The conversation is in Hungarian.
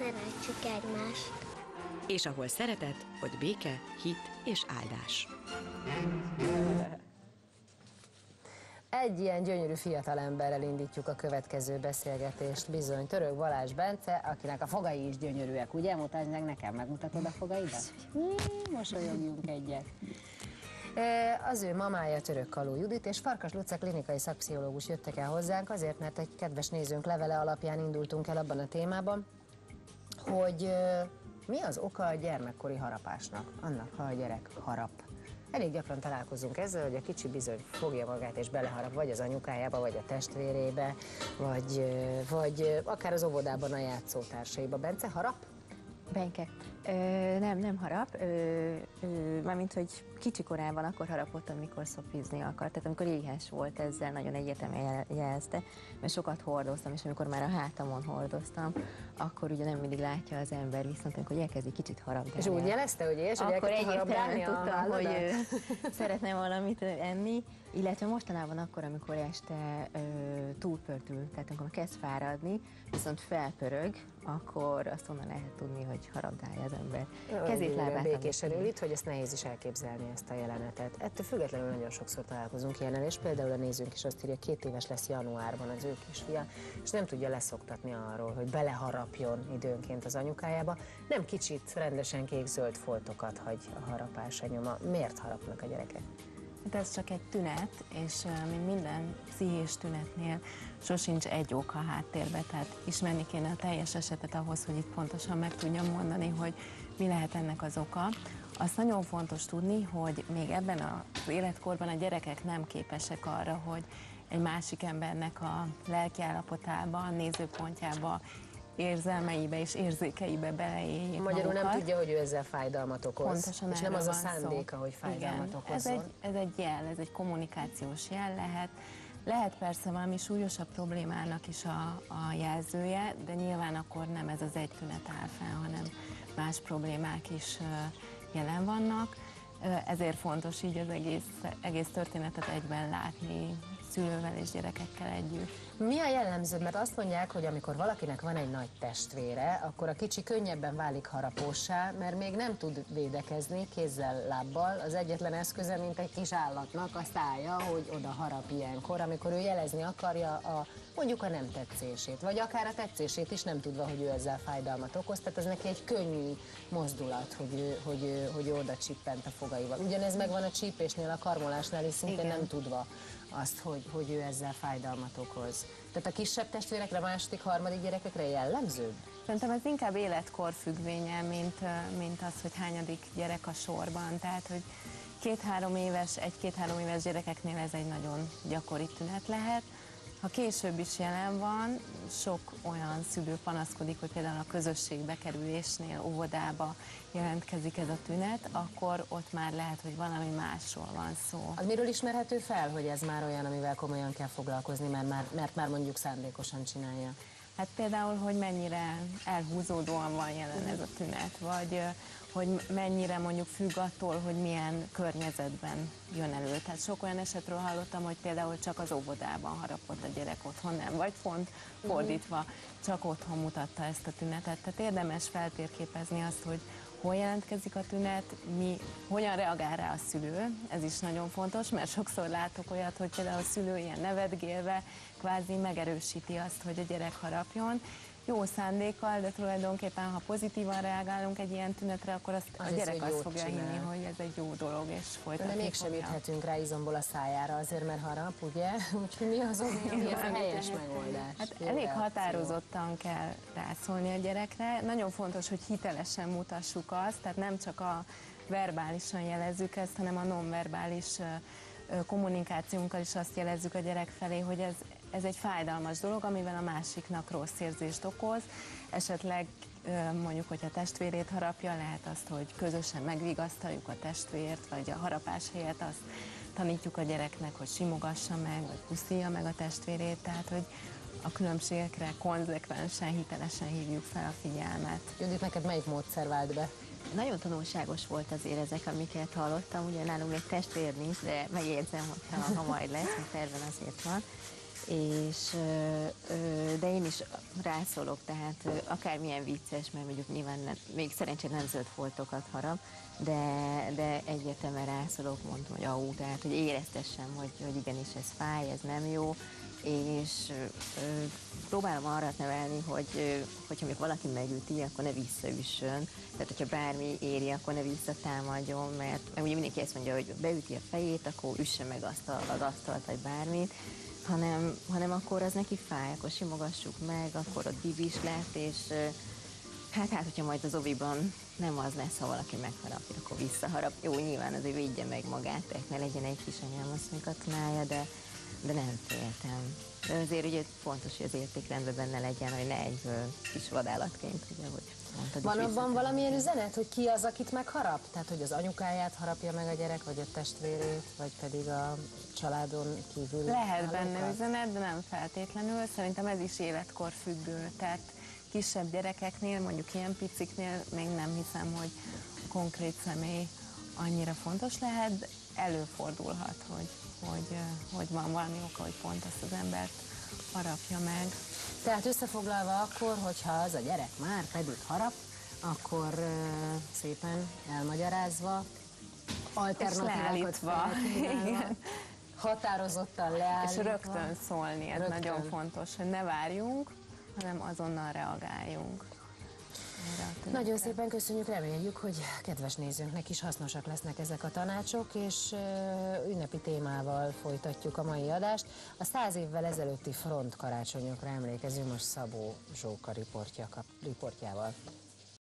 szeretjük egymást. És ahol szeretet, ott béke, hit és áldás. Egy ilyen gyönyörű fiatalemberrel indítjuk a következő beszélgetést, bizony Török Balázs Bence, akinek a fogai is gyönyörűek, ugye? Mutasd meg nekem, megmutatod a fogaidat? Mosolyogjunk egyet. Az ő mamája Török Kaló Judit és Farkas Lucia klinikai szakpszichológus jöttek el hozzánk, azért, mert egy kedves nézőnk levele alapján indultunk el abban a témában, hogy mi az oka a gyermekkori harapásnak, annak, ha a gyerek harap. Elég gyakran találkozunk ezzel, hogy a kicsi bizony fogja magát és beleharap vagy az anyukájába, vagy a testvérébe, vagy akár az óvodában a játszótársaiba. Bence, harap? Benke. Nem harap, mármint, hogy kicsi korában akkor harapott, amikor szopizni akart. Tehát amikor éhes volt, ezzel nagyon egyetemen jelezte, mert sokat hordoztam, és amikor már a hátamon hordoztam, akkor ugye nem mindig látja az ember, viszont amikor elkezdi kicsit harapni. És úgy jelezte, hogy éhes, hogy akkor egyértelműen tudtam, hogy szeretne valamit enni, illetve mostanában akkor, amikor este túlpörtül, tehát amikor kezd fáradni, viszont felpörög, akkor azt onnan lehet tudni, hogy harabdálja az ember. Kezét, lábát. Békésen ül itt, hogy ezt nehéz is elképzelni, ezt a jelenetet. Ettől függetlenül nagyon sokszor találkozunk ilyennel, és például a nézőnk is azt írja, 2 éves lesz januárban az ő kisfia, és nem tudja leszoktatni arról, hogy beleharapjon időnként az anyukájába. Nem kicsit rendesen kék-zöld foltokat hagy a harapása nyoma. Miért harapnak a gyerekek? Hát ez csak egy tünet, és mint minden pszichés tünetnél sosincs egy ok a háttérbe, tehát ismerni kéne a teljes esetet ahhoz, hogy itt pontosan meg tudjam mondani, hogy mi lehet ennek az oka. Azt nagyon fontos tudni, hogy még ebben az életkorban a gyerekek nem képesek arra, hogy egy másik embernek a lelkiállapotába, a nézőpontjába, érzelmeibe és érzékeibe beleéljék Magyarul magukat. nem tudja, hogy ő ezzel fájdalmat okoz. Pontosan és nem az a szándéka, szó, hogy fájdalmat okozzon. Ez egy jel, ez egy kommunikációs jel lehet. Lehet persze valami súlyosabb problémának is a jelzője, de nyilván akkor nem ez az egy tünet áll fel, hanem más problémák is jelen vannak. Ezért fontos így az egész történetet egyben látni, szülővel és gyerekekkel együtt. Mi a jellemző? Mert azt mondják, hogy amikor valakinek van egy nagy testvére, akkor a kicsi könnyebben válik harapóssá, mert még nem tud védekezni kézzel, lábbal. Az egyetlen eszköze, mint egy kis állatnak a szája, hogy oda harap ilyenkor, amikor ő jelezni akarja mondjuk a nem tetszését, vagy akár a tetszését is, nem tudva, hogy ő ezzel fájdalmat okoz. Tehát ez neki egy könnyű mozdulat, hogy ő oda csippent a fogaival. Ugyanez megvan a csípésnél, a karmolásnál is szintén nem tudva azt, hogy ő ezzel fájdalmat okoz. Tehát a kisebb testvérekre, második, harmadik gyerekekre jellemző? Szerintem ez inkább életkor függvénye, mint az, hogy hányadik gyerek a sorban. Tehát, hogy 1-2-3 éves gyerekeknél ez egy nagyon gyakori tünet lehet. Ha később is jelen van, sok olyan szülő panaszkodik, hogy például a közösségbe kerülésnél, óvodába jelentkezik ez a tünet, akkor ott már lehet, hogy valami másról van szó. Az miről ismerhető fel, hogy ez már olyan, amivel komolyan kell foglalkozni, mert már mondjuk szándékosan csinálja? Hát például, hogy mennyire elhúzódóan van jelen ez a tünet, vagy hogy mennyire mondjuk függ attól, hogy milyen környezetben jön elő. Tehát sok olyan esetről hallottam, hogy például csak az óvodában harapott a gyerek, otthon nem, vagy pont fordítva, csak otthon mutatta ezt a tünetet. Tehát érdemes feltérképezni azt, hogy hol jelentkezik a tünet, hogyan reagál rá a szülő, ez is nagyon fontos, mert sokszor látok olyat, hogy például a szülő ilyen nevetgélve kvázi megerősíti azt, hogy a gyerek harapjon, jó szándékkal, de tulajdonképpen, ha pozitívan reagálunk egy ilyen tünetre, akkor a gyerek azt fogja hinni, hogy ez egy jó dolog, és folytatni de mégsem üthetünk rá izomból a szájára, azért mert harap, ugye? Úgyhogy mi az, ami a helyes megoldás? Hát elég határozottan kell rászólni a gyerekre. Nagyon fontos, hogy hitelesen mutassuk azt, tehát nem csak a verbálisan jelezzük ezt, hanem a nonverbális kommunikációnkkal is azt jelezzük a gyerek felé, hogy ez egy fájdalmas dolog, amivel a másiknak rossz érzést okoz. Esetleg mondjuk, hogyha testvérét harapja, lehet azt, hogy közösen megvigasztaljuk a testvért, vagy a harapás helyett azt tanítjuk a gyereknek, hogy simogassa meg, vagy puszilja meg a testvérét, tehát hogy a különbségekre konzekvensen, hitelesen hívjuk fel a figyelmet. Judit, neked melyik módszer vált be? Nagyon tanulságos volt azért ezek, amiket hallottam, ugye nálunk még testvér nincs, de megérzem, hogyha majd lesz, mert terven azért van. de én is rászólok, tehát akármilyen vicces, mert mondjuk nyilván még szerencsére nem zöld foltokat harap, de egyértelműen rászólok, mondtam, hogy tehát hogy éreztessem, hogy igenis ez fáj, ez nem jó, és próbálom arra nevelni, hogyha még valaki megüti, akkor ne visszaüssön, tehát hogyha bármi éri, akkor ne visszatámadjon, mert ugye mindenki ezt mondja, hogy beüti a fejét, akkor üsse meg az asztalt, vagy bármit, hanem akkor az neki fáj, akkor simogassuk meg, akkor ott bibis lett, és hát hogyha majd az oviban nem az lesz, ha valaki megharapja, akkor visszaharap. Jó, nyilván azért védje meg magát, tehát ne legyen egy kis anyám katonája, de nem féltem. De azért ugye fontos, hogy az értékrendben benne legyen, hogy ne egyből kis vadállatként, ugye, hogy mondtad. Van abban valamilyen üzenet, hogy ki az, akit megharap? Tehát, hogy az anyukáját harapja meg a gyerek, vagy a testvérét, vagy pedig a családon kívül? Lehet benne üzenet, de nem feltétlenül. Szerintem ez is életkor függő. Tehát kisebb gyerekeknél, mondjuk ilyen piciknél még nem hiszem, hogy a konkrét személy annyira fontos lehet, de előfordulhat, hogy van valami oka, hogy pont azt az embert harapja meg. Tehát összefoglalva akkor, hogyha az a gyerek már pedig harap, akkor szépen elmagyarázva, alternatívákat felkínálva, határozottan leállítva. És rögtön szólni, ez nagyon fontos, hogy ne várjunk, hanem azonnal reagáljunk. Nagyon szépen köszönjük, reméljük, hogy kedves nézőnknek is hasznosak lesznek ezek a tanácsok, és ünnepi témával folytatjuk a mai adást. A 100 évvel ezelőtti front karácsonyokra emlékezünk most Szabó Zsóka riportjával.